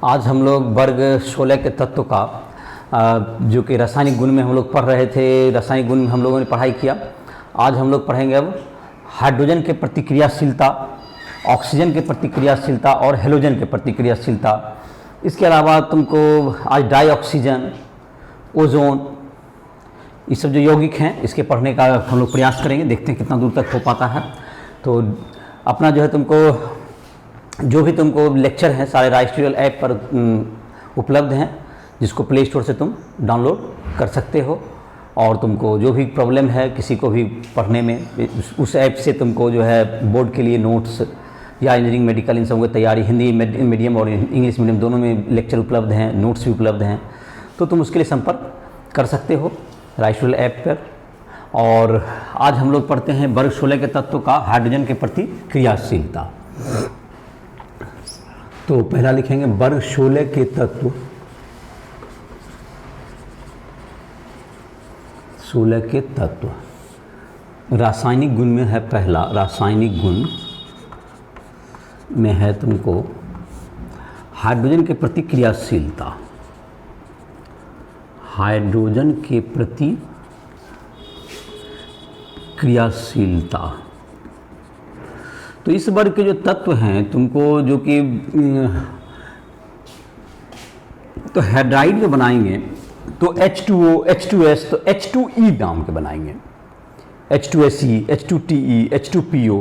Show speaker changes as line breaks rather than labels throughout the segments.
आज हम लोग वर्ग 16 के तत्व का जो कि रासायनिक गुण में हम लोग पढ़ रहे थे, रासायनिक गुण में हम लोगों ने पढ़ाई किया। आज हम लोग पढ़ेंगे अब हाइड्रोजन के प्रतिक्रियाशीलता, ऑक्सीजन के प्रतिक्रियाशीलता और हेलोजन के प्रतिक्रियाशीलता। इसके अलावा तुमको आज डाई ऑक्सीजन, ओजोन, ये सब जो यौगिक हैं इसके पढ़ने का हम लोग प्रयास करेंगे, देखते हैं कितना दूर तक हो पाता है। तो अपना जो है तुमको जो भी तुमको लेक्चर हैं सारे राइस्ट्रियल ऐप पर उपलब्ध हैं, जिसको प्ले स्टोर से तुम डाउनलोड कर सकते हो। और तुमको जो भी प्रॉब्लम है किसी को भी पढ़ने में, उस ऐप से तुमको जो है बोर्ड के लिए नोट्स या इंजीनियरिंग मेडिकल इन सब की तैयारी, हिंदी मीडियम और इंग्लिश मीडियम दोनों में लेक्चर उपलब्ध हैं, नोट्स भी उपलब्ध हैं। तो तुम उसके लिए संपर्क कर सकते हो राइस्ट्रियल ऐप पर। और आज हम लोग पढ़ते हैं वर्ग 16 के तत्व का हाइड्रोजन के प्रति क्रियाशीलता। तो पहला लिखेंगे वर्ग 16 के तत्व, 16 के तत्व। रासायनिक गुण में है पहला, रासायनिक गुण में है तुमको हाइड्रोजन के प्रति क्रियाशीलता। हाइड्रोजन के प्रति क्रियाशीलता। तो इस वर्ग के जो तत्व हैं तुमको जो कि तो हाइड्राइड जो बनाएंगे तो H2O, H2S, तो H2E नाम के बनाएंगे, H2SE, H2TE, H2PO।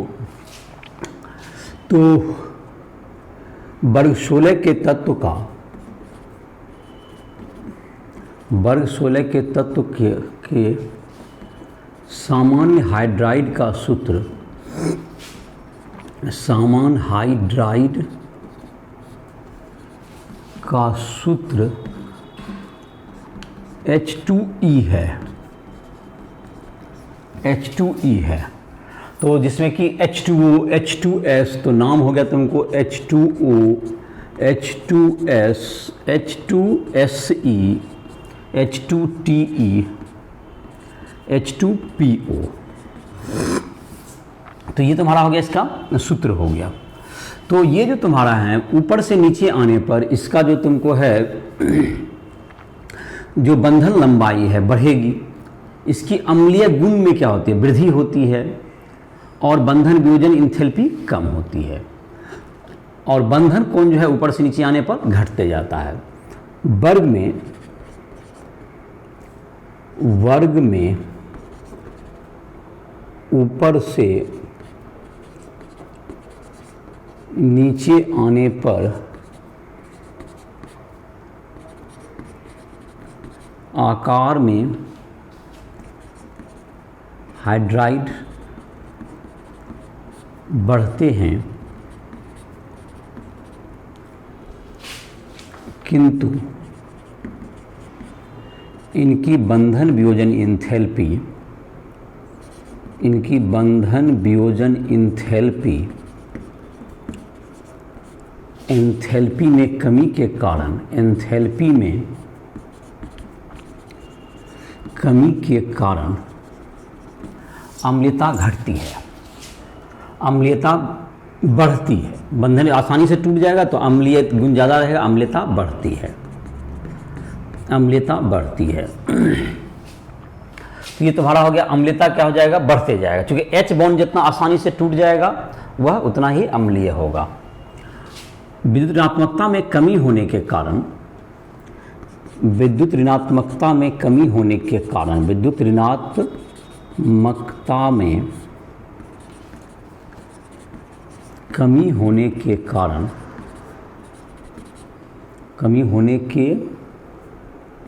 तो वर्ग 16 के तत्व का, वर्ग 16 के तत्व के सामान्य हाइड्राइड का सूत्र, सामान्य हाइड्राइड का सूत्र H2E है, H2E है। तो जिसमें कि H2O, H2S, तो नाम हो गया तुमको H2O, H2S, H2SE, H2TE, H2PO। तो ये तुम्हारा हो गया, इसका सूत्र हो गया। तो ये जो तुम्हारा है ऊपर से नीचे आने पर इसका जो तुमको है जो बंधन लंबाई है बढ़ेगी। इसकी अम्लीय गुण में क्या होती है, वृद्धि होती है, और बंधन वियोजन इंथैल्पी कम होती है, और बंधन कोण जो है ऊपर से नीचे आने पर घटते जाता है। वर्ग में ऊपर से नीचे आने पर आकार में हाइड्राइड बढ़ते हैं, किंतु इनकी बंधन वियोजन इंथैल्पी, इनकी बंधन वियोजन इंथैल्पी, एंथैल्पी में कमी के कारण, एंथैल्पी में कमी के कारण अम्लीयता घटती है, अम्लीयता बढ़ती है। बंधन आसानी से टूट जाएगा तो अम्लीय गुण ज़्यादा रहेगा, अम्लीयता बढ़ती है, अम्लीयता बढ़ती है। तो ये तुम्हारा हो गया, अम्लीयता क्या हो जाएगा, बढ़ते जाएगा, क्योंकि H बॉन्ड जितना आसानी से टूट जाएगा वह उतना ही अम्लीय होगा। विद्युत ऋणात्मकता में कमी होने के कारण, विद्युत ऋणात्मकता में कमी होने के कारण, विद्युत ऋणात्मकता में कमी होने के कारण, कमी होने के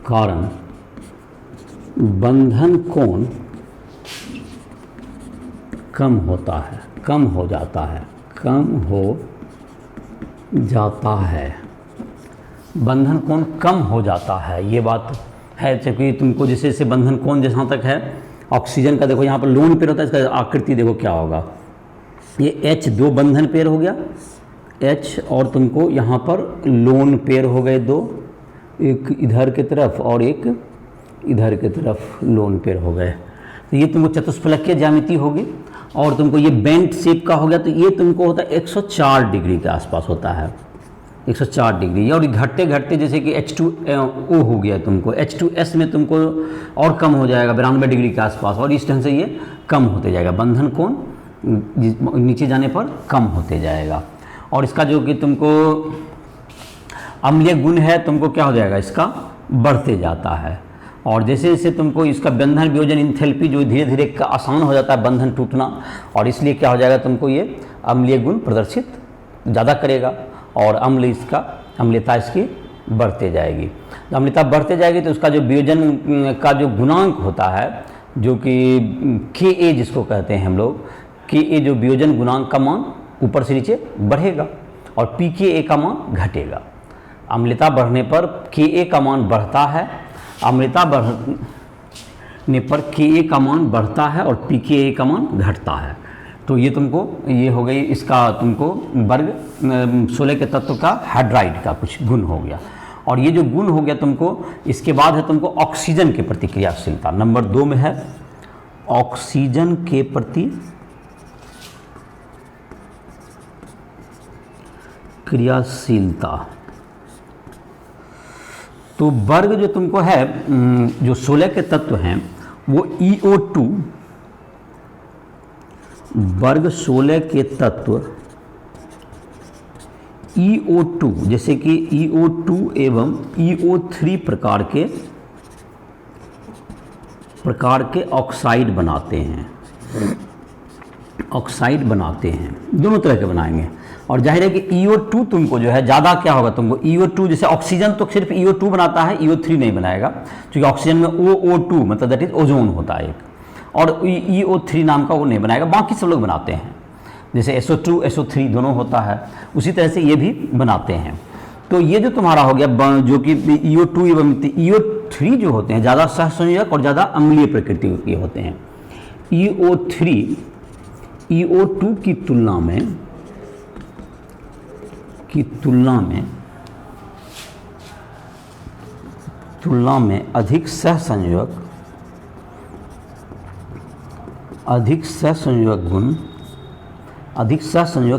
कारण बंधन कोण कम होता है, कम हो जाता है, कम हो जाता है, बंधन कोण कम हो जाता है। ये बात है, क्योंकि तुमको जैसे जैसे बंधन कोण जहाँ तक है, ऑक्सीजन का देखो यहाँ पर लोन पेयर होता है, इसका आकृति देखो क्या होगा, ये H दो बंधन पेयर हो गया H, और तुमको यहाँ पर लोन पेयर हो गए दो, एक इधर की तरफ और एक इधर की तरफ लोन पेयर हो गए। तो ये तुमको चतुष्फलकीय ज्यामिति होगी। और तुमको ये बेंट शेप का हो गया, तो ये तुमको होता है 104 डिग्री के आसपास होता है, 104 डिग्री। और घटते घटते जैसे कि H2O हो गया तुमको, H2S में तुमको और कम हो जाएगा 92 डिग्री के आसपास, और इस ढंग से ये कम होते जाएगा, बंधन कोण नीचे जाने पर कम होते जाएगा। और इसका जो कि तुमको अम्लीय गुण है तुमको क्या हो जाएगा, इसका बढ़ते जाता है। और जैसे जैसे तुमको इसका बंधन वियोजन इंथैल्पी जो धीरे धीरे आसान हो जाता है बंधन टूटना, और इसलिए क्या हो जाएगा तुमको ये अम्लीय गुण प्रदर्शित ज़्यादा करेगा, और अम्लीयता इसकी बढ़ते जाएगी। अम्लीयता बढ़ते जाएगी तो उसका जो वियोजन का जो गुणांक होता है, जो कि Ka जिसको कहते हैं हम लोग, Ka जो वियोजन गुणांक का मान ऊपर से नीचे बढ़ेगा और pKa का मान घटेगा। अम्लीयता बढ़ने पर Ka का मान बढ़ता है, अम्लीयता बढ़ने पर Ka का मान बढ़ता है और pKa का मान घटता है। तो ये तुमको ये हो गई इसका तुमको वर्ग 16 के तत्व का हाइड्राइड का कुछ गुण हो गया। और ये जो गुण हो गया तुमको, इसके बाद है तुमको ऑक्सीजन के प्रति क्रियाशीलता। नंबर 2 में है ऑक्सीजन के प्रति क्रियाशीलता। तो वर्ग जो तुमको है जो 16 के तत्व हैं वो EO2, वर्ग 16 के तत्व EO2 जैसे कि EO2 एवं EO3 प्रकार के ऑक्साइड बनाते हैं, ऑक्साइड बनाते हैं, दोनों तरह के बनाएंगे। और जाहिर है कि EO2 तुमको जो है ज़्यादा क्या होगा तुमको, EO2 जैसे ऑक्सीजन तो सिर्फ EO2 बनाता है, EO3 नहीं बनाएगा, क्योंकि ऑक्सीजन में OO2 मतलब दैट इज ओजोन होता है एक, और EO3 नाम का वो नहीं बनाएगा, बाकी सब लोग बनाते हैं। जैसे SO2 SO3 दोनों होता है, उसी तरह से ये भी बनाते हैं। तो ये जो तुम्हारा हो गया जो कि EO2 एवं EO3 जो होते हैं ज़्यादा सहसंयोजक और ज़्यादा अम्लीय प्रकृति के होते हैं। EO3 EO2 की तुलना में अधिक सहसंयोजक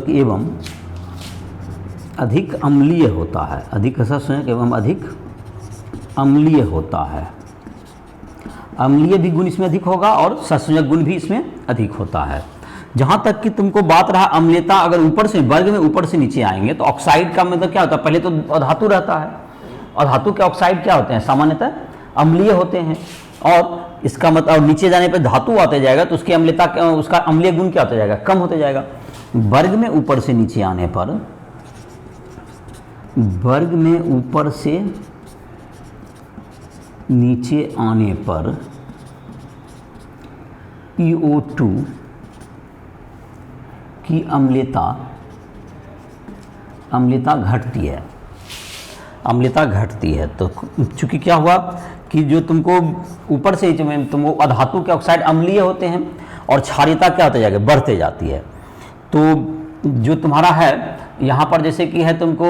एवं अधिक अम्लीय होता है, अधिक सहसंयोजक एवं अधिक अम्लीय होता है। अम्लीय भी गुण इसमें अधिक होगा और सहसंयोजक गुण भी इसमें अधिक होता है। जहाँ तक कि तुमको बात रहा अम्लीयता, अगर ऊपर से वर्ग में ऊपर से नीचे आएंगे तो ऑक्साइड का मतलब क्या होता है, पहले तो अधातु रहता है, और धातु के ऑक्साइड क्या होते हैं, सामान्यतः अम्लीय होते हैं। और इसका मतलब और नीचे जाने पर धातु आते जाएगा तो उसकी अम्लीयता, उसका अम्लीय गुण क्या होता जाएगा, कम होते जाएगा। वर्ग में ऊपर से नीचे आने पर, वर्ग में ऊपर से नीचे आने पर EO2 की अम्लीयता घटती है, अम्लीयता घटती है। तो चूंकि क्या हुआ कि जो तुमको ऊपर से तुमको अधातु के ऑक्साइड अम्लीय होते हैं और क्षारीयता क्या होते जाएगा, बढ़ते जाती है। तो जो तुम्हारा है यहाँ पर जैसे कि है तुमको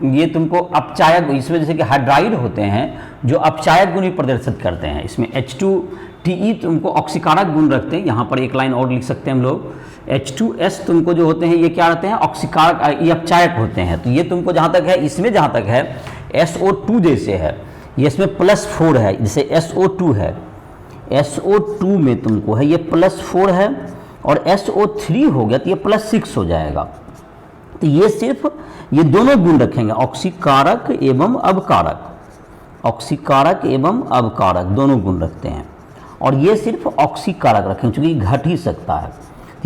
ये तुमको अपचायक, इसमें जैसे कि हाइड्राइड होते हैं जो अपचायक गुण भी प्रदर्शित करते हैं। इसमें H2TE तुमको ऑक्सीकारक गुण रखते हैं, यहाँ पर एक लाइन और लिख सकते हैं हम लोग। H2S तुमको जो होते हैं ये क्या रहते हैं, ऑक्सीकारक, ये अपचायक होते हैं। तो ये तुमको जहाँ तक है, इसमें जहाँ तक है SO2 जैसे है, ये इसमें +4 है, जैसे SO2 है, SO2 में तुमको है ये +4 है, और SO3 हो गया तो ये +6 हो जाएगा। तो ये सिर्फ ये दोनों गुण रखेंगे, ऑक्सीकारक एवं अवकारक, ऑक्सीकारक एवं अवकारक दोनों गुण रखते हैं। और ये सिर्फ ऑक्सीकारक रखेंगे क्योंकि घट ही सकता है,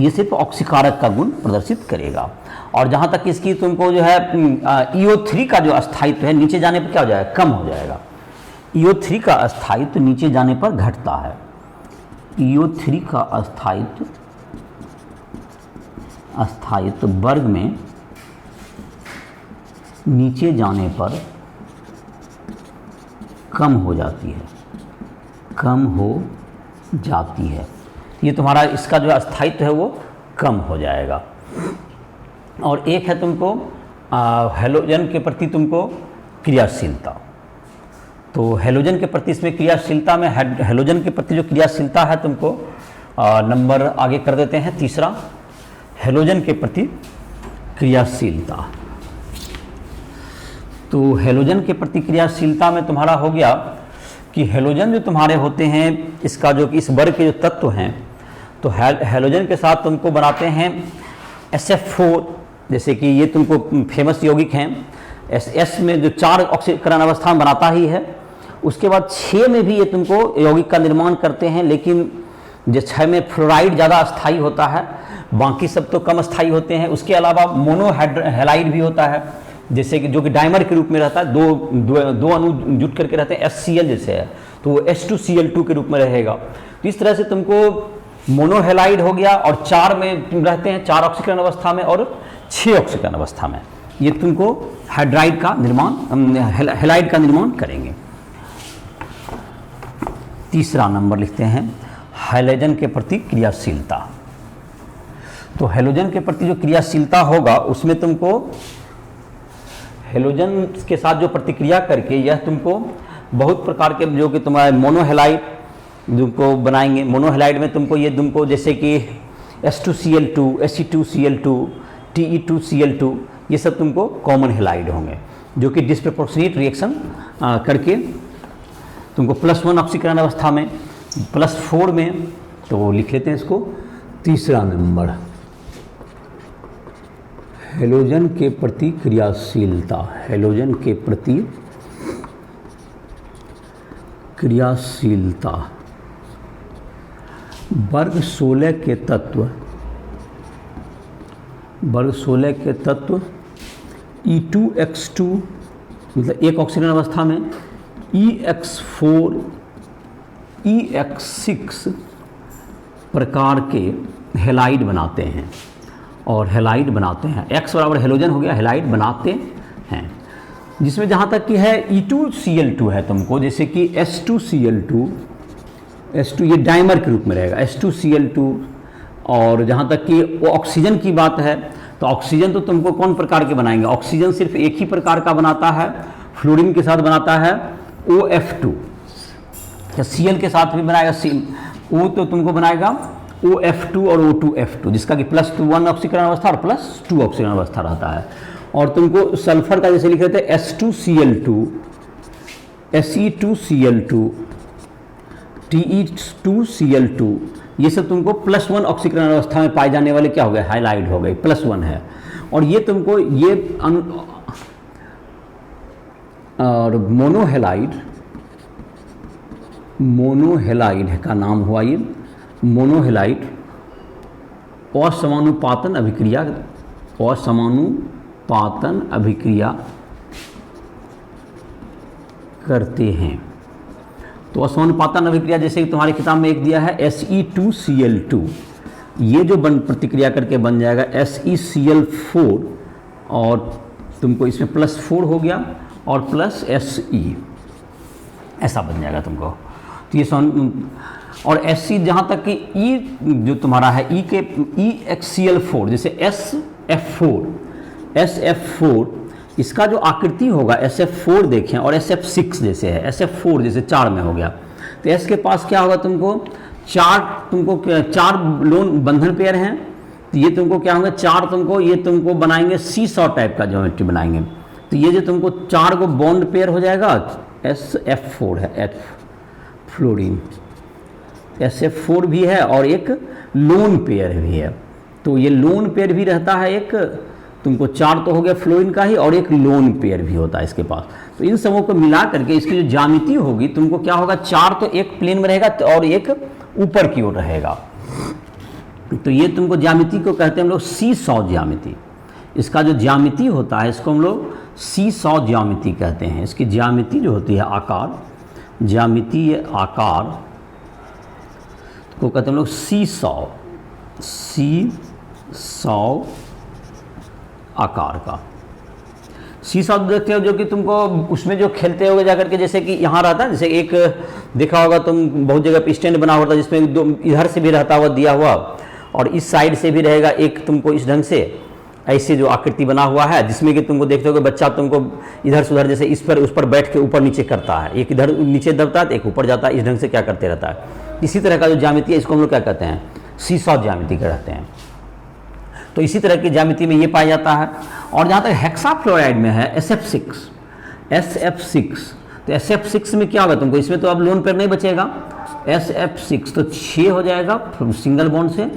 ये सिर्फ ऑक्सीकारक का गुण प्रदर्शित करेगा। और जहाँ तक इसकी तुमको जो है EO3 का जो अस्थायित्व है नीचे जाने पर क्या हो जाएगा, कम हो जाएगा। EO3 का अस्थायित्व नीचे जाने पर घटता है, EO3 का अस्थायित्व वर्ग में नीचे जाने पर कम हो जाती है, कम हो जाती है। ये तुम्हारा इसका जो अस्थायित्व है वो कम हो जाएगा। और एक है तुमको हैलोजन के प्रति तुमको क्रियाशीलता। तो हैलोजन के प्रति इसमें क्रियाशीलता में हैलोजन के प्रति जो क्रियाशीलता है तुमको नंबर आगे कर देते हैं, तीसरा हैलोजन के प्रति क्रियाशीलता। तो हेलोजन के प्रतिक्रियाशीलता में तुम्हारा हो गया कि हेलोजन जो तुम्हारे होते हैं, इसका जो कि इस वर्ग के जो तत्व हैं, तो हेलोजन के साथ तुमको बनाते हैं SF4, जैसे कि ये तुमको फेमस यौगिक हैं। S में जो 4 ऑक्सीकरण अवस्था में बनाता ही है, उसके बाद 6 में भी ये तुमको यौगिक का निर्माण करते हैं, लेकिन जो 6 में फ्लोराइड ज़्यादा अस्थायी होता है, बाकी सब तो कम अस्थायी होते हैं। उसके अलावा मोनोहेलाइड भी होता है, जैसे कि जो कि डाइमर के रूप में रहता है, दो अणु जुट करके रहते हैं, HCl जैसे है, तो वो H2Cl2 के रूप में रहेगा। तो इस तरह से तुमको मोनोहेलाइड हो गया, और 4 में तुम रहते हैं, 4 ऑक्सीकरण अवस्था में और 6 ऑक्सीकरण अवस्था में, ये तुमको हाइड्राइड का निर्माण, हेलाइड का निर्माण करेंगे। तीसरा नंबर लिखते हैं हैलोजन के प्रति क्रियाशीलता। तो हैलोजन के प्रति जो क्रियाशीलता होगा, उसमें तुमको हेलोजन के साथ जो प्रतिक्रिया करके यह तुमको बहुत प्रकार के जो कि तुम्हारे मोनोहेलाइड तुमको बनाएंगे। मोनोहेलाइड में तुमको ये तुमको जैसे कि H2Cl2, Fe2Cl2, Te2Cl2, ये सब तुमको कॉमन हेलाइड होंगे, जो कि डिस्प्रपोर्शनेट रिएक्शन करके तुमको +1 ऑक्सीकरण अवस्था में, +4 में, तो लिख लेते हैं इसको। तीसरा नंबर हेलोजन के प्रति क्रियाशीलता। हेलोजन के प्रति क्रियाशीलता वर्ग 16 के तत्व, वर्ग 16 के तत्व E2X2 मतलब एक ऑक्सीजन अवस्था में, EX4, EX6 प्रकार के हेलाइड बनाते हैं, और हेलाइड बनाते हैं, X बराबर हेलोजन हो गया, हेलाइड बनाते हैं, जिसमें जहाँ तक कि है E2Cl2 है तुमको, जैसे कि H2Cl2, H2 ये डाइमर के रूप में रहेगा, H2Cl2। और जहाँ तक कि वो ऑक्सीजन की बात है, तो ऑक्सीजन तो तुमको कौन प्रकार के बनाएंगे, ऑक्सीजन सिर्फ एक ही प्रकार का बनाता है, फ्लोरीन के साथ बनाता है OF2, या Cl के साथ भी बनाएगा, O तो तुमको बनाएगा OF2 और O2F2, जिसका कि +1 ऑक्सीकरण अवस्था और +2 ऑक्सीकरण अवस्था रहता है। और तुमको सल्फर का जैसे लिख रहे थे H2Cl2, Se2Cl2, Te2Cl2, ये सब तुमको +1 ऑक्सीकरण अवस्था में पाए जाने वाले क्या हो गए, हाइलाइड हो गए, +1 है। और ये तुमको ये और मोनोहेलाइड का नाम हुआ ये मोनोहेलाइड, असमानुपातन अभिक्रिया करते हैं। तो असमानुपातन अभिक्रिया जैसे कि तुम्हारी किताब में एक दिया है Se2Cl2, ये जो प्रतिक्रिया करके बन जाएगा SeCl4, और तुमको इसमें +4 हो गया और +Se, ऐसा बन जाएगा तुमको। तो ये और Sc जहाँ तक कि E जो तुम्हारा है E के EXCl4, जैसे SF4, इसका जो आकृति होगा SF4 देखें, और SF6 जैसे है, SF4 जैसे 4 में हो गया, तो S के पास क्या होगा, तुमको 4 लोन बंधन पेयर हैं, तो ये तुमको क्या होगा, 4 तुमको ये तुमको बनाएंगे सीसॉ टाइप का ज्योमेट्री बनाएंगे। तो ये जो तुमको 4 को बॉन्ड पेयर हो जाएगा, SF4 है, F फ्लोरीन, SF4 भी है और एक लोन पेयर भी है। तो ये लोन पेयर भी रहता है एक, तुमको 4 तो हो गया फ्लोरीन का ही, और एक लोन पेयर भी होता है इसके पास। तो इन सबों को मिला करके इसकी जो ज्यामिति होगी, तुमको क्या होगा, 4 तो एक प्लेन में रहेगा और एक ऊपर की ओर रहेगा। तो ये तुमको ज्यामिति को कहते हैं हम लोग सीसॉ ज्यामिति। इसका जो ज्यामिति होता है इसको हम लोग सीसॉ ज्यामिति कहते हैं। इसकी ज्यामिति जो होती है आकार, ज्यामितीय आकार को कहते हैं हम लोग सीसॉ आकार का। सीसॉ देखते हो जो कि तुमको उसमें जो खेलते होगे जाकर के, जैसे कि यहाँ रहता है, जैसे एक देखा होगा तुम बहुत जगह पे स्टैंड बना होता है, जिसमें दो इधर से भी रहता हुआ दिया हुआ और इस साइड से भी रहेगा एक, तुमको इस ढंग से ऐसे जो आकृति बना हुआ है, जिसमें कि तुमको देखते हो बच्चा तुमको इधर से उधर जैसे इस पर उस पर बैठ के ऊपर नीचे करता है, एक इधर नीचे दबता है एक ऊपर जाता है, इस ढंग से क्या करते रहता है। इसी तरह का जो ज्यामिति है इसको हम लोग क्या कहते हैं, सीसॉ ज्यामिति कहते हैं। तो इसी तरह की ज्यामिति में ये पाया जाता है। और जहाँ तक हेक्साफ्लोराइड में है SF6, SF6, तो SF6 में क्या होगा तुमको, इसमें तो अब लोन पेयर नहीं बचेगा, SF6 तो 6 हो जाएगा सिंगल बॉन्ड से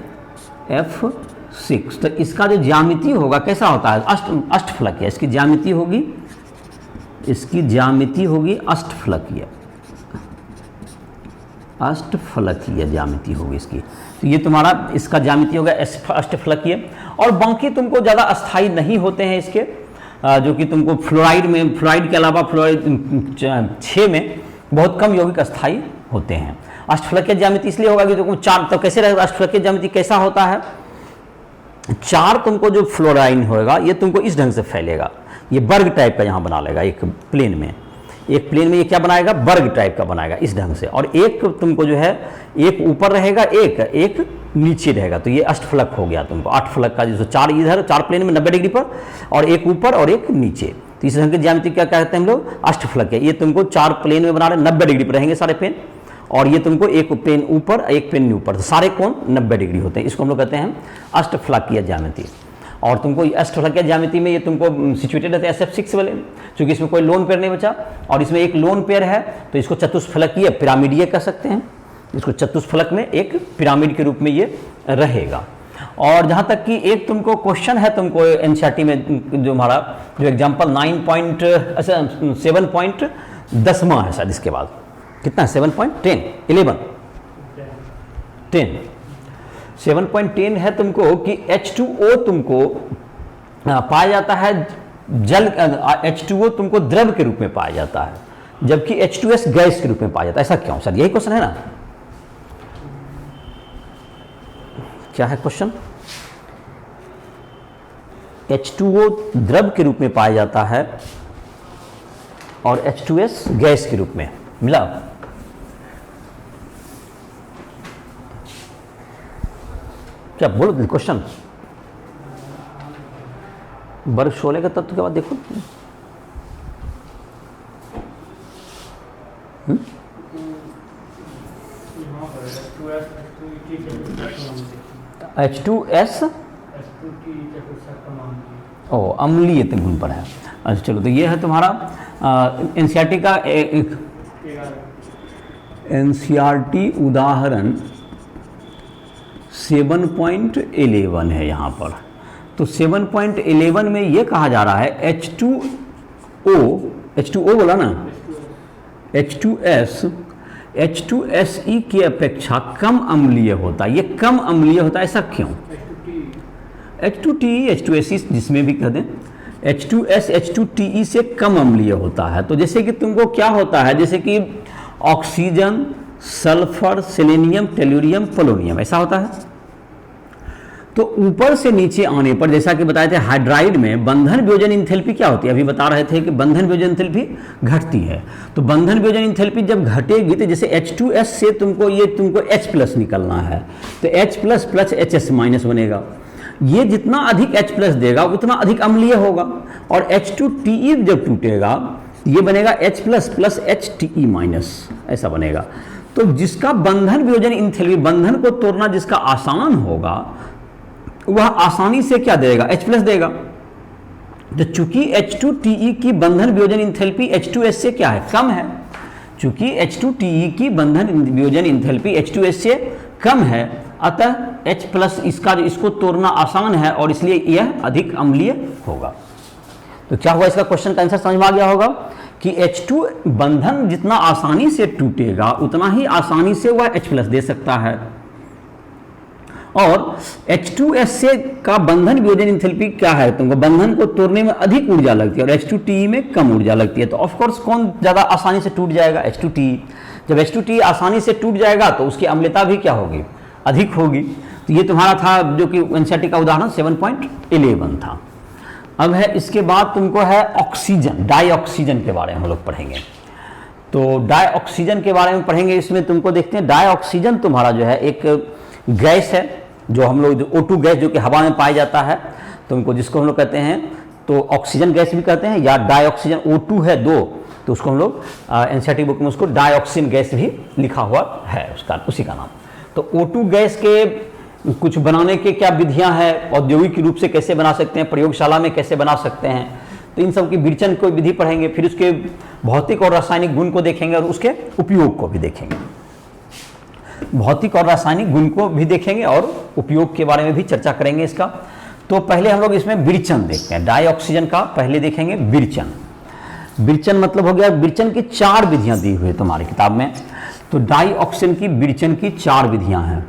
F6। तो इसका जो ज्यामिति होगा कैसा होता है, अष्टफलकीय, इसकी ज्यामिति होगी अष्टफलकीय, अष्टफलकीय ज्यामिति होगी इसकी। तो ये तुम्हारा इसका ज्यामिति होगा अष्टफलकीय। और बाकी तुमको ज़्यादा अस्थाई नहीं होते हैं इसके, जो कि तुमको फ्लोराइड के अलावा फ्लोराइड 6 में बहुत कम यौगिक अस्थाई होते हैं। अष्टफलकीय ज्यामिति इसलिए होगा कि तुमको 4, तो कैसे रहेगा अष्टफलकीय ज्यामिति कैसा होता है, 4 तुमको जो फ्लोराइन होगा ये तुमको इस ढंग से फैलेगा, ये वर्ग टाइप का यहाँ बना लेगा एक प्लेन में ये क्या बनाएगा, वर्ग टाइप का बनाएगा इस ढंग से। और एक तुमको जो है एक ऊपर रहेगा, एक नीचे रहेगा, तो ये अष्टफलक हो गया तुमको। 8 फलक का जैसे 4 इधर 4 प्लेन में 90 डिग्री पर, और एक ऊपर और एक नीचे, तो इस ढंग की ज्यामिति क्या कहते हैं हम लोग, अष्टफलक है। ये तुमको 4 प्लेन में बना रहे, 90 डिग्री पर रहेंगे सारे पेन, और ये तुमको एक पेन ऊपर एक पेन ऊपर, तो सारे कोण 90 डिग्री होते हैं। इसको हम लोग कहते हैं अष्टफलकीय ज्यामिति। और तुमको अष्टफलकीय ज्यामिति में ये तुमको सिचुएटेड रहते हैं SF6 वाले, क्योंकि इसमें कोई लोन पेयर नहीं बचा, और इसमें एक लोन पेयर है, तो इसको चतुष्फलकीय पिरामिडीय कह सकते हैं। इसको चतुष्फलक में एक पिरामिड के रूप में ये रहेगा। और जहाँ तक कि एक तुमको क्वेश्चन है तुमको एनसीईआरटी में, जो हमारा जो एग्जाम्पल 7.10 है शायद, इसके बाद कितना 7.10 है तुमको कि H2O तुमको पाया जाता है जल, H2O तुमको द्रव के रूप में पाया जाता है, जबकि H2S गैस के रूप में पाया जाता है। ऐसा क्यों सर, यही क्वेश्चन है ना, क्या है क्वेश्चन, H2O द्रव के रूप में पाया जाता है और H2S गैस के रूप में मिला। क्या बोलो क्वेश्चन, वर्ग 16 के तत्व के बाद देखो, H2S अम्लीय गुण पर है। अच्छा चलो, तो ये है तुम्हारा एनसीईआरटी का एनसीईआरटी उदाहरण 7.11 है यहाँ पर। तो 7.11 में ये कहा जा रहा है H2O बोला ना, H2SE की अपेक्षा कम अम्लीय होता है। ये कम अम्लीय होता है, ऐसा क्यों? H2TE H2SE जिसमें भी कह दें, H2S H2TE से कम अम्लीय होता है। तो जैसे कि तुमको क्या होता है, जैसे कि oxygen, sulphur, selenium, tellurium, polonium, ऐसा होता है। तो ऊपर से नीचे आने पर, जैसा कि बताए थे हाइड्राइड में बंधन वियोजन इंथैल्पी क्या होती है, अभी बता रहे थे कि बंधन वियोजन इंथैल्पी घटती है। तो बंधन वियोजन इंथैल्पी जब घटेगी, तो जैसे H2S से तुमको H+ निकलना है, तो H+ प्लस HS माइनस बनेगा। ये जितना अधिक H+ देगा उतना अधिक अम्लीय होगा, और H2TE जब टूटेगा ये बनेगा H+ प्लस HTE माइनस, ऐसा बनेगा। तो जिसका बंधन वियोजन इंथैल्पी, बंधन को तोड़ना जिसका आसान होगा, वह आसानी से क्या देगा, H+ देगा। तो चूंकि H2TE की बंधन वियोजन इंथैल्पी H2S से क्या है, कम है। चूंकि H2TE की बंधन वियोजन इंथैल्पी H2S से कम है, अतः H+ इसको तोड़ना आसान है, और इसलिए यह अधिक अम्लीय होगा। तो क्या हुआ, इसका क्वेश्चन का आंसर समझ में आ गया होगा कि H2 बंधन जितना आसानी से टूटेगा उतना ही आसानी से वह H+ दे सकता है, और H2S से का बंधन वियोजन इंथैल्पी क्या है, तुमको बंधन को तोड़ने में अधिक ऊर्जा लगती है, और H2TE में कम ऊर्जा लगती है। तो ऑफ कोर्स कौन ज़्यादा आसानी से टूट जाएगा, H2TE। जब H2TE आसानी से टूट जाएगा तो उसकी अम्लता भी क्या होगी, अधिक होगी। तो ये तुम्हारा था जो कि एनसीईआरटी का उदाहरण 7.11 था। अब है इसके बाद तुमको है ऑक्सीजन, डाइऑक्सीजन के बारे में हम लोग पढ़ेंगे। तो डाइऑक्सीजन के बारे में पढ़ेंगे, इसमें तुमको देखते हैं डाइऑक्सीजन तुम्हारा जो है एक गैस है, जो हम लोग O2 गैस जो कि हवा में पाया जाता है, तुमको जिसको हम लोग कहते हैं तो ऑक्सीजन गैस भी कहते हैं, या डाइऑक्सीजन O2 है 2, तो उसको हम लोग एनसीईआरटी बुक में उसको डाइऑक्सिन गैस भी लिखा हुआ है, उसका उसी का नाम। तो O2 गैस के कुछ बनाने के क्या विधियां हैं, औद्योगिक रूप से कैसे बना सकते हैं, प्रयोगशाला में कैसे बना सकते हैं, तो इन सब की विरचन को विधि पढ़ेंगे, फिर उसके भौतिक और रासायनिक गुण को देखेंगे और उसके उपयोग को भी देखेंगे। भौतिक और रासायनिक गुण को भी देखेंगे और उपयोग के बारे में भी चर्चा करेंगे इसका। तो पहले हम लोग इसमें विरचन देखते हैं। डाई ऑक्सीजन का पहले देखेंगे विरचन। विरचन मतलब हो गया, विरचन की 4 विधियां दी हुई है तुम्हारी किताब में। तो डाई ऑक्सीजन की विरचन की 4 विधियां हैं।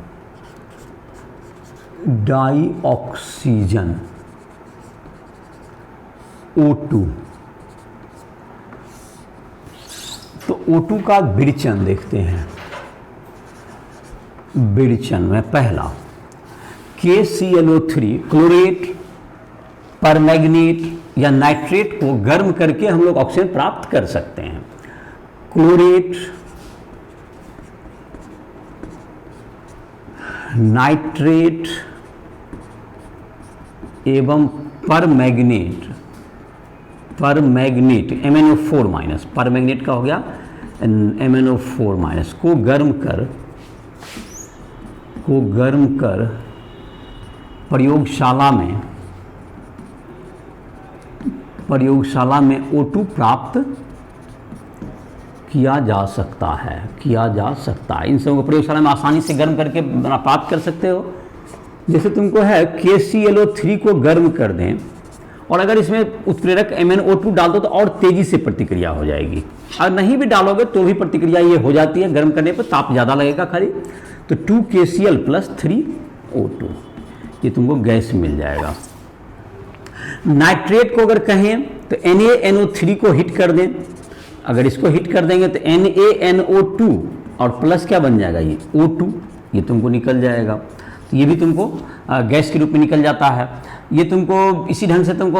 डाई ऑक्सीजन O2, तो O2 का विरचन देखते हैं। विरचन में पहला KClO3 क्लोरेट, परमैंगनेट या नाइट्रेट को गर्म करके हम लोग ऑक्सीजन प्राप्त कर सकते हैं। क्लोरेट, नाइट्रेट एवं परमैंगनेट MnO4 माइनस, परमैंगनेट का हो गया MnO4 माइनस को गर्म कर प्रयोगशाला में O2 प्राप्त किया जा सकता है। इन सबको प्रयोगशाला में आसानी से गर्म करके प्राप्त कर सकते हो। जैसे तुमको है KClO3 को गर्म कर दें और अगर इसमें उत्प्रेरक MnO2 डाल दो तो और तेजी से प्रतिक्रिया हो जाएगी। अगर नहीं भी डालोगे तो भी प्रतिक्रिया ये हो जाती है, गर्म करने पर ताप ज़्यादा लगेगा खाली। तो 2KCl + 3O2 ये तुमको गैस मिल जाएगा। नाइट्रेट को अगर कहें तो NaNO3 को हिट कर दें। अगर इसको हिट कर देंगे तो NaNO2 और प्लस क्या बन जाएगा, ये O2, ये तुमको निकल जाएगा। तो ये भी तुमको गैस के रूप में निकल जाता है। ये तुमको इसी ढंग से तुमको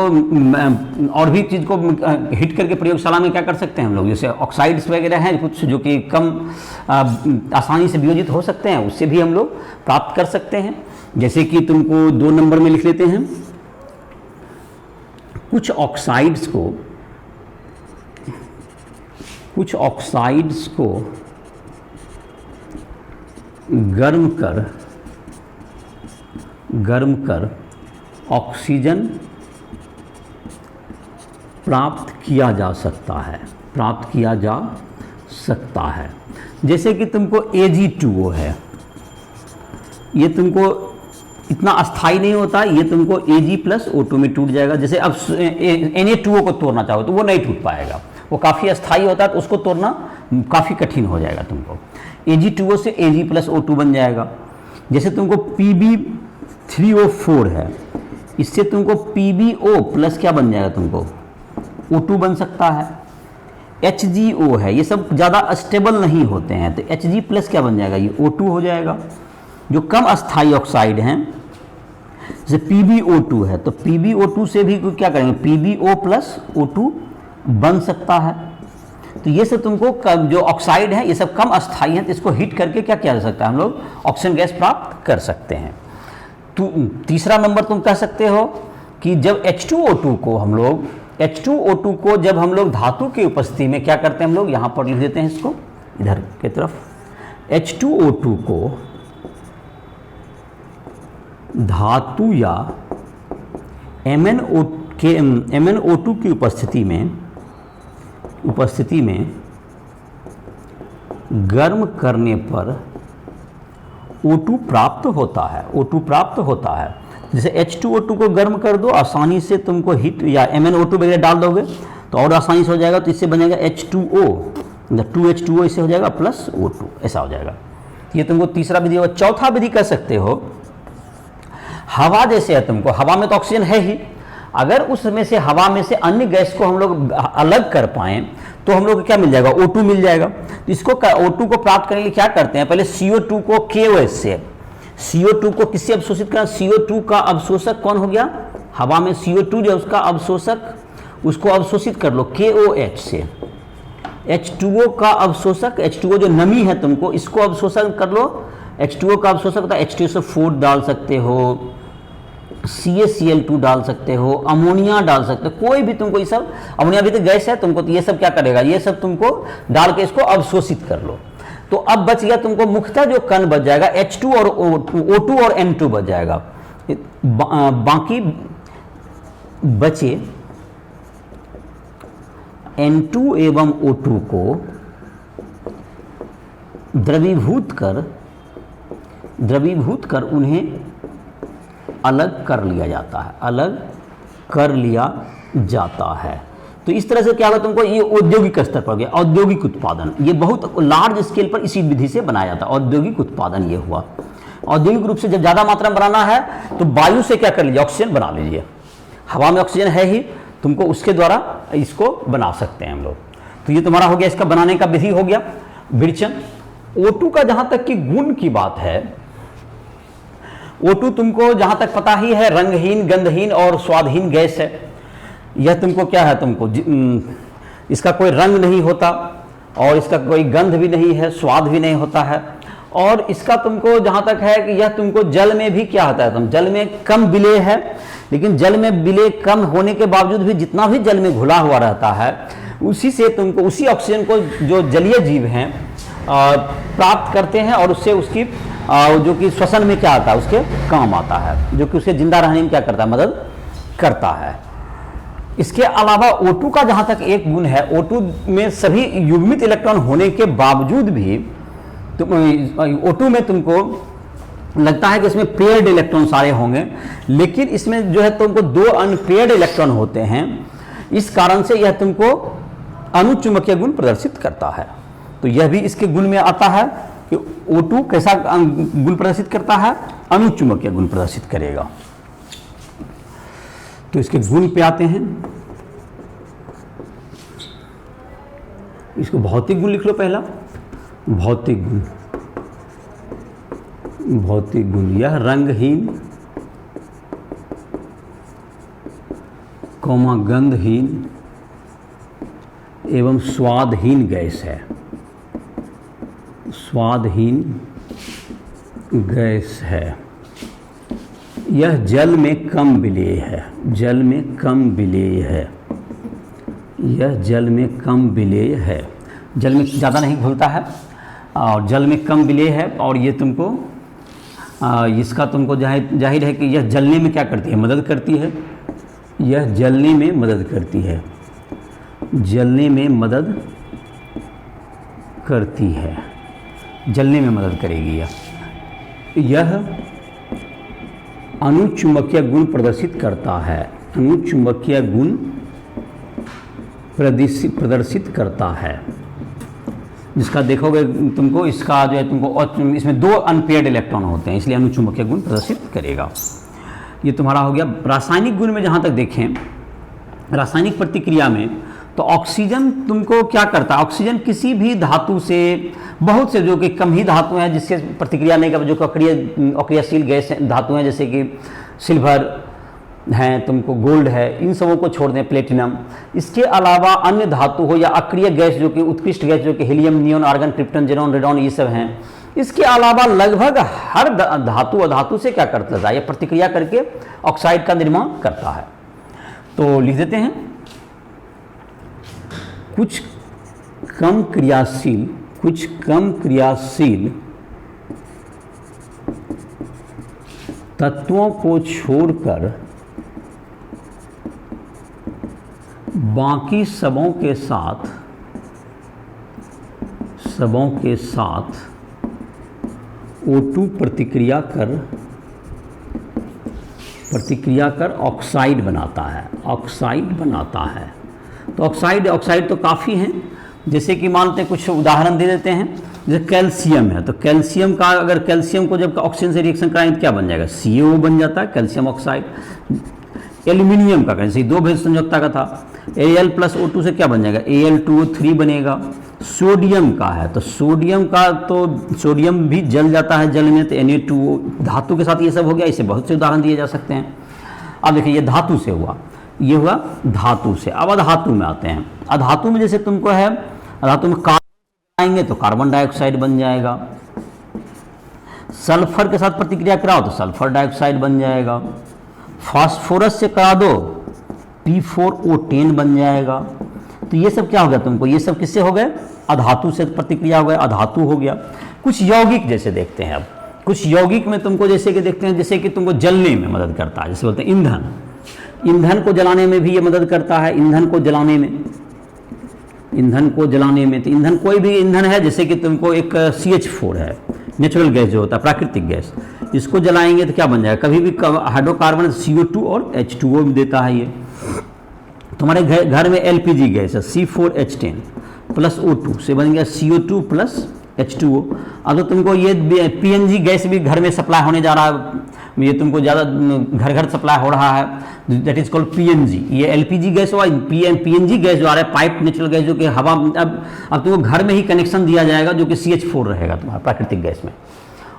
और भी चीज़ को हिट करके प्रयोगशाला में क्या कर सकते हैं हम लोग, जैसे ऑक्साइड्स वगैरह हैं कुछ जो कि कम आसानी से वियोजित हो सकते हैं, उससे भी हम लोग प्राप्त कर सकते हैं। जैसे कि तुमको 2 नंबर में लिख लेते हैं, कुछ ऑक्साइड्स को गर्म कर ऑक्सीजन प्राप्त किया जा सकता है। जैसे कि तुमको Ag2O है, ये तुमको इतना अस्थाई नहीं होता, ये तुमको Ag + O2 में टूट जाएगा। जैसे अब Na2O को तोड़ना चाहो तो वो नहीं टूट पाएगा, वो काफ़ी अस्थाई होता है, तो उसको तोड़ना काफ़ी कठिन हो जाएगा तुमको। Ag2O से Ag + O2 बन जाएगा। जैसे तुमको Pb3O4 है, इससे तुमको PbO+ क्या बन जाएगा, तुमको O2 बन सकता है। HgO है, ये सब ज़्यादा स्टेबल नहीं होते हैं, तो Hg+ क्या बन जाएगा, ये O2 हो जाएगा। जो कम अस्थाई ऑक्साइड हैं जैसे PbO2 है, तो PbO2 से भी क्या करेंगे, PbO+ O2 बन सकता है। तो ये सब तुमको जो ऑक्साइड है ये सब कम अस्थाई हैं, तो इसको हिट करके क्या किया जा सकता है, हम लोग ऑक्सीजन गैस प्राप्त कर सकते हैं। तो तीसरा नंबर तुम कह सकते हो कि जब H2O2 को जब हम लोग धातु की उपस्थिति में क्या करते हैं, हम लोग यहाँ पर लिख देते हैं इसको इधर की तरफ, H2O2 को धातु या MnO2 की उपस्थिति में गर्म करने पर O2 प्राप्त होता है। जैसे H2O2 को गर्म कर दो, आसानी से तुमको हिट या MnO2 वगैरह डाल दोगे तो और आसानी से हो जाएगा। तो इससे बनेगा H2O, 2H2O इससे हो जाएगा + O2, ऐसा हो जाएगा। ये तुमको तीसरा विधि होगा। चौथा विधि कह सकते हो, हवा जैसे है, तुमको हवा में तो ऑक्सीजन है ही, अगर उसमें से हवा में से अन्य गैस को हम लोग अलग कर पाएँ तो हम लोग को क्या मिल जाएगा, O2 मिल जाएगा। तो इसको O2 को प्राप्त करने के लिए क्या करते हैं, पहले CO2 को KOH से, CO2 को किससे अवशोषित करना, CO2 का अवशोषक कौन हो गया, हवा में CO2 जो उसका अवशोषक, उसको अवशोषित कर लो KOH से। H2O का अवशोषक, H2O जो नमी है तुमको, इसको अवशोषण कर लो। H2O का अवशोषक होता है H2SO4 डाल सकते हो, CaCl2 डाल सकते हो, अमोनिया डाल सकते हो, कोई भी तुमको, ये सब अमोनिया भी तो गैस है, तुमको तो ये सब क्या करेगा, ये सब तुमको डाल के इसको अवशोषित कर लो। तो अब बच गया तुमको मुख्यतः जो कण बच जाएगा H2 और O2 और N2 बच जाएगा। बाकी बचे N2 एवं O2 को द्रवीभूत कर उन्हें अलग कर लिया जाता है। तो इस तरह से क्या होगा तुमको, ये औद्योगिक स्तर पर गया, औद्योगिक उत्पादन, ये बहुत लार्ज स्केल पर इसी विधि से बनाया जाता है। औद्योगिक उत्पादन ये हुआ। औद्योगिक रूप से जब ज़्यादा मात्रा में बनाना है तो वायु से क्या कर लीजिए, ऑक्सीजन बना लीजिए। हवा में ऑक्सीजन है ही, तुमको उसके द्वारा इसको बना सकते हैं हम लोग। तो ये तुम्हारा हो गया, इसका बनाने का विधि हो गया विरचन। O2 का जहाँ तक कि गुण की बात है, O2 तुमको जहाँ तक पता ही है रंगहीन, गंधहीन और स्वादहीन गैस है। यह तुमको क्या है, तुमको इसका कोई रंग नहीं होता और इसका कोई गंध भी नहीं है, स्वाद भी नहीं होता है। और इसका तुमको जहाँ तक है कि यह तुमको जल में भी क्या होता है, तुम जल में कम विलेय है, लेकिन जल में विलेय कम होने के बावजूद भी जितना भी जल में घुला हुआ रहता है उसी से तुमको, उसी ऑक्सीजन को जो जलीय जीव हैं प्राप्त करते हैं और उससे उसकी जो कि श्वसन में क्या आता है, उसके काम आता है, जो कि उसके जिंदा रहने में क्या करता है, मदद करता है। इसके अलावा O2 का जहाँ तक एक गुण है, O2 में सभी युग्मित इलेक्ट्रॉन होने के बावजूद भी O2 में तुमको लगता है कि इसमें पेयर्ड इलेक्ट्रॉन सारे होंगे, लेकिन इसमें जो है तुमको 2 अनपेयर्ड इलेक्ट्रॉन होते हैं। इस कारण से यह तुमको अनुचुंबकीय गुण प्रदर्शित करता है। तो यह भी इसके गुण में आता है कि O2 कैसा गुण प्रदर्शित करता है, अनुचुंबकीय गुण प्रदर्शित करेगा। तो इसके गुण पे आते हैं। इसको भौतिक गुण लिख लो पहला। भौतिक गुण यह रंगहीन, गंधहीन एवं स्वादहीन गैस है। यह जल में कम विलेय है। जल में ज़्यादा नहीं घुलता है और जल में कम विलेय है। और ये तुमको इसका तुमको जाहिर है कि यह जलने में क्या करती है, मदद करती है। यह जलने में मदद करेगी। यह अनुचुंबकीय गुण प्रदर्शित करता है। जिसका देखोगे तुमको, इसका जो है तुमको इसमें 2 अनपेयर्ड इलेक्ट्रॉन होते हैं, इसलिए अनुचुंबकीय गुण प्रदर्शित करेगा। ये तुम्हारा हो गया। रासायनिक गुण में जहाँ तक देखें, रासायनिक प्रतिक्रिया में तो ऑक्सीजन तुमको क्या करता है, ऑक्सीजन किसी भी धातु से, बहुत से जो कि कम ही धातु हैं जिससे प्रतिक्रिया नहीं कर, जो अक्रियाशील गैस धातु हैं, जैसे कि सिल्वर हैं, तुमको गोल्ड है, इन सबों को छोड़ दें, प्लेटिनम। इसके अलावा अन्य धातु हो या अक्रिय गैस जो कि उत्कृष्ट गैस जो कि helium, neon, argon, krypton, xenon, radon, ये सब हैं। इसके अलावा लगभग हर धातु अधातु से क्या करता है, यह प्रतिक्रिया करके ऑक्साइड का निर्माण करता है। तो लिख देते हैं, कुछ कम क्रियाशील तत्वों को छोड़कर बाकी सबों के साथ O2 प्रतिक्रिया कर ऑक्साइड बनाता है। तो ऑक्साइड तो काफ़ी हैं, जैसे कि मानते हैं, कुछ उदाहरण दे देते हैं। जैसे कैल्शियम है, तो कैल्शियम का, अगर कैल्शियम को जब ऑक्सीजन से रिएक्शन कराएं तो क्या बन जाएगा, CO बन जाता है, कैल्शियम ऑक्साइड। एल्यूमिनियम का जैसे 2 भेद संयोजकता का था, Al + O2 से क्या बन जाएगा, Al2O3 बनेगा। सोडियम का है, तो सोडियम भी जल जाता है जल में, तो Na2O धातु के साथ ये सब हो गया। इसे बहुत से उदाहरण दिए जा सकते हैं। अब देखिए, ये धातु से हुआ, ये हुआ धातु से। अब अधातु में आते हैं। अधातु में जैसे तुमको है, अधातु में कार्बन आएंगे तो कार्बन डाइऑक्साइड बन जाएगा। सल्फर के साथ प्रतिक्रिया कराओ तो सल्फर डाइऑक्साइड बन जाएगा। फास्फोरस से करा दो P4O10 बन जाएगा। तो ये सब क्या हो गया तुमको, ये सब किससे हो गए, अधातु से प्रतिक्रिया हो गया, अधातु हो गया। कुछ यौगिक जैसे देखते हैं। अब कुछ यौगिक में तुमको जैसे कि देखते हैं, जैसे कि तुमको जलने में मदद करता है, जैसे बोलते हैं ईंधन को जलाने में भी ये मदद करता है। ईंधन को जलाने में ईंधन को जलाने में, तो ईंधन कोई भी ईंधन है, जैसे कि तुमको एक CH4 है, नेचुरल गैस जो होता है, प्राकृतिक गैस, इसको जलाएंगे तो क्या बन जाएगा, कभी भी हाइड्रोकार्बन CO2 और H2O भी देता है। ये तुम्हारे घर में LPG गैस है, C4H10 प्लस O2 से बन गया CO2 प्लस H2O। अब तो तुमको ये PNG गैस भी घर में सप्लाई होने जा रहा है, ये तुमको ज़्यादा घर घर सप्लाई हो रहा है, दैट इज कॉल्ड PNG। ये LPG गैस हुआ, PNG गैस जो आ रहा है, पाइप नेचुरल गैस, जो कि हवा, अब तुमको घर में ही कनेक्शन दिया जाएगा, जो कि CH4 रहेगा तुम्हारा प्राकृतिक गैस में,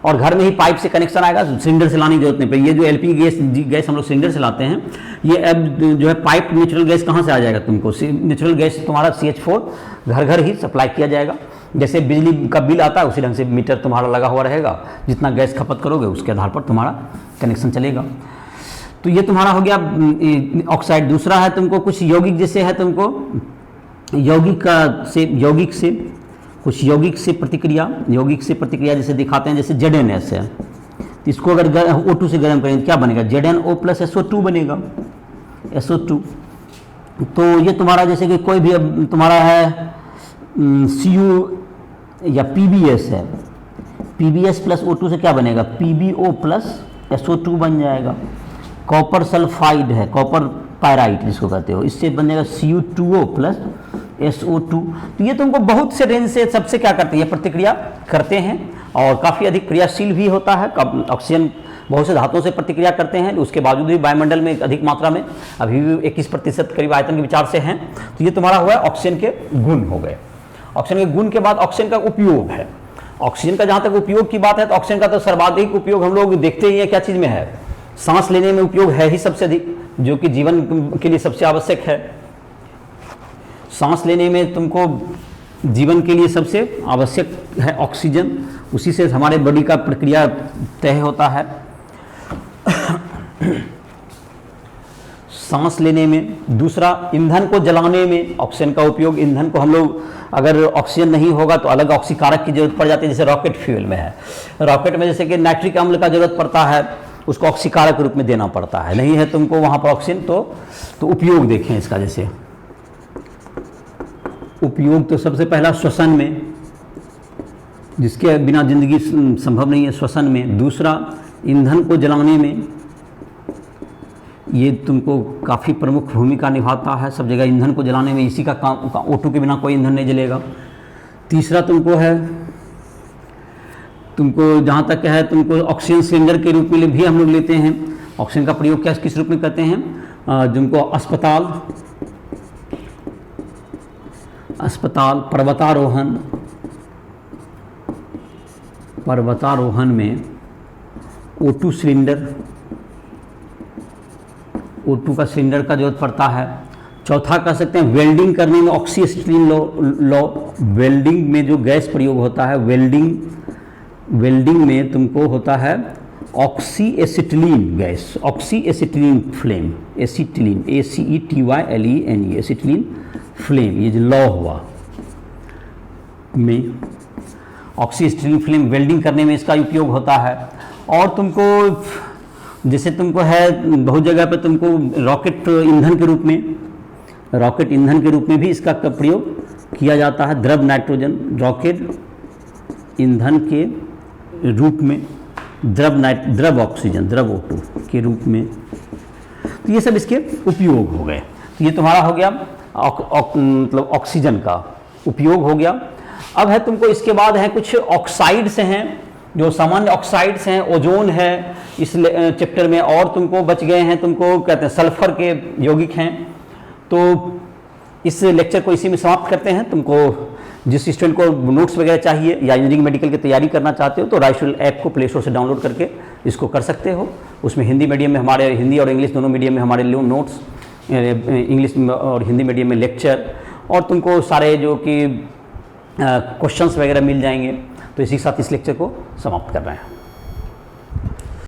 और घर में ही पाइप से कनेक्शन आएगा, सिलेंडर से लाने की जरूरत नहीं पड़ेगी। ये जो LPG गैस हम लोग सिलेंडर से लाते हैं, ये अब जो है पाइप नेचुरल गैस कहाँ से आ जाएगा, तुमको नेचुरल गैस तुम्हारा CH4 घर घर ही सप्लाई किया जाएगा। जैसे बिजली का बिल आता है उसी ढंग से मीटर तुम्हारा लगा हुआ रहेगा, जितना गैस खपत करोगे उसके आधार पर तुम्हारा कनेक्शन चलेगा। तो ये तुम्हारा हो गया ऑक्साइड। दूसरा है तुमको कुछ यौगिक, जैसे है तुमको यौगिक से प्रतिक्रिया जैसे दिखाते हैं, जैसे ZNS है, तो इसको अगर O2 से गर्म करेंगे क्या बनेगा, ZnO प्लस SO2 बनेगा, SO2। तो ये तुम्हारा जैसे कि कोई भी अब तुम्हारा है Cu या PBS है, PBS प्लस O2 से क्या बनेगा, PbO प्लस SO2 बन जाएगा। कॉपर सल्फाइड है, कॉपर पायराइट जिसको कहते हो, इससे बन जाएगा Cu2O प्लस SO2। तो ये तुमको बहुत से रेंज से सबसे क्या करते हैं, प्रतिक्रिया करते हैं, और काफ़ी अधिक क्रियाशील भी होता है। ऑक्सीजन बहुत से धातुओं से प्रतिक्रिया करते हैं, उसके बावजूद भी वायुमंडल में अधिक मात्रा में अभी भी 21% करीब आयतन के विचार से हैं। तो ये तुम्हारा हुआ ऑक्सीजन के गुण हो गए। ऑक्सीजन के गुण के बाद ऑक्सीजन का उपयोग है। ऑक्सीजन का जहाँ तक उपयोग की बात है, तो ऑक्सीजन का तो सर्वाधिक उपयोग हम लोग देखते ही हैं, क्या चीज़ में है, सांस लेने में उपयोग है ही सबसे अधिक, जो कि जीवन के लिए सबसे आवश्यक है। सांस लेने में तुमको जीवन के लिए सबसे आवश्यक है ऑक्सीजन, उसी से हमारे बॉडी का प्रक्रिया तय होता है। सांस लेने में। दूसरा, ईंधन को जलाने में ऑक्सीजन का उपयोग। ईंधन को हम लोग, अगर ऑक्सीजन नहीं होगा तो अलग ऑक्सीकारक की जरूरत पड़ जाती है, जैसे रॉकेट फ्यूल में है। रॉकेट में जैसे कि नाइट्रिक अम्ल का जरूरत पड़ता है, उसको ऑक्सीकारक रूप में देना पड़ता है, नहीं है तुमको वहाँ पर ऑक्सीजन। तो उपयोग देखें इसका, जैसे उपयोग तो सबसे पहला श्वसन में, जिसके बिना जिंदगी संभव नहीं है, श्वसन में। दूसरा, ईंधन को जलाने में, ये तुमको काफ़ी प्रमुख भूमिका निभाता है सब जगह। ईंधन को जलाने में इसी का काम, O2 के बिना कोई ईंधन नहीं जलेगा। तीसरा तुमको है, तुमको जहाँ तक है, तुमको ऑक्सीजन सिलेंडर के रूप में भी हम लोग लेते हैं। ऑक्सीजन का प्रयोग क्या किस रूप में करते हैं, जिनको अस्पताल, पर्वतारोहण में O2 सिलेंडर, O2 का सिलेंडर का जरूरत पड़ता है। चौथा कह सकते हैं वेल्डिंग करने में, ऑक्सीएसिटिलीन लॉ, वेल्डिंग में जो गैस प्रयोग होता है, वेल्डिंग में तुमको होता है oxyacetylene gas, oxyacetylene flame, acetylene, ACETYLENE, acetylene flame, ये जो लॉ हुआ में ऑक्सीएसिटिलीन फ्लेम वेल्डिंग करने में इसका उपयोग होता है। और तुमको जैसे तुमको है बहुत जगह पे तुमको रॉकेट ईंधन के रूप में भी इसका प्रयोग किया जाता है। द्रव नाइट्रोजन, रॉकेट ईंधन के रूप में, द्रव ऑक्सीजन, द्रव O2 के रूप में। तो ये सब इसके उपयोग हो गए। तो ये तुम्हारा हो गया मतलब ऑक्सीजन का उपयोग हो गया। अब है तुमको इसके बाद है कुछ ऑक्साइड्स हैं, जो सामान्य ऑक्साइड्स हैं, ओजोन है इस चैप्टर में, और तुमको बच गए हैं, तुमको कहते हैं सल्फर के यौगिक हैं। तो इस लेक्चर को इसी में समाप्त करते हैं। तुमको जिस स्टूडेंट को नोट्स वगैरह चाहिए या इंजीनियरिंग मेडिकल की तैयारी करना चाहते हो, तो राइसुल ऐप को प्ले स्टोर से डाउनलोड करके इसको कर सकते हो। उसमें हिंदी मीडियम में हमारे, हिंदी और इंग्लिश दोनों मीडियम में हमारे नोट्स, इंग्लिश और हिंदी मीडियम में लेक्चर, और तुमको सारे जो कि क्वेश्चंस वगैरह मिल जाएंगे। तो इसी के साथ इस लेक्चर को समाप्त कर रहे हैं।